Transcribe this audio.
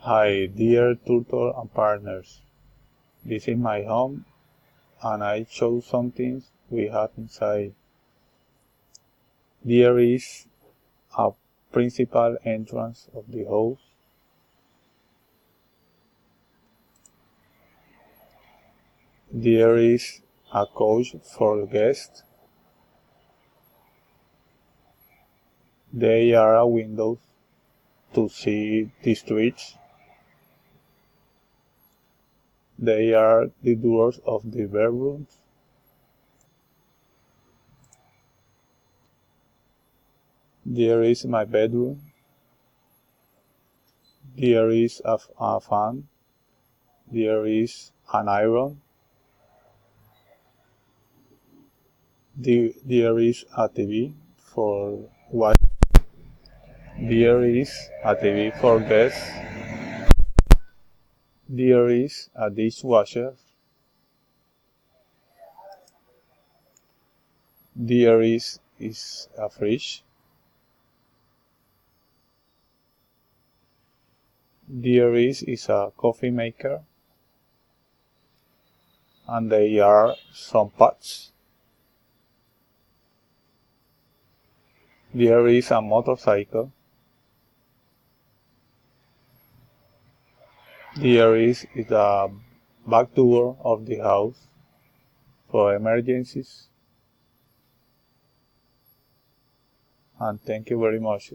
Hi, dear tutor and partners. This is my home, and I show some things we have inside. There is a principal entrance of the house. There is a couch for guests. There are windows to see the streets. They are the doors of the bedrooms. There is my bedroom. There is a fan. There is an iron. There is a TV for watch. There is a TV for guests. There is a dishwasher. There is a fridge. There is a coffee maker. And there are some pots. There is a motorcycle. There is the back door of the house for emergencies. And thank you very much.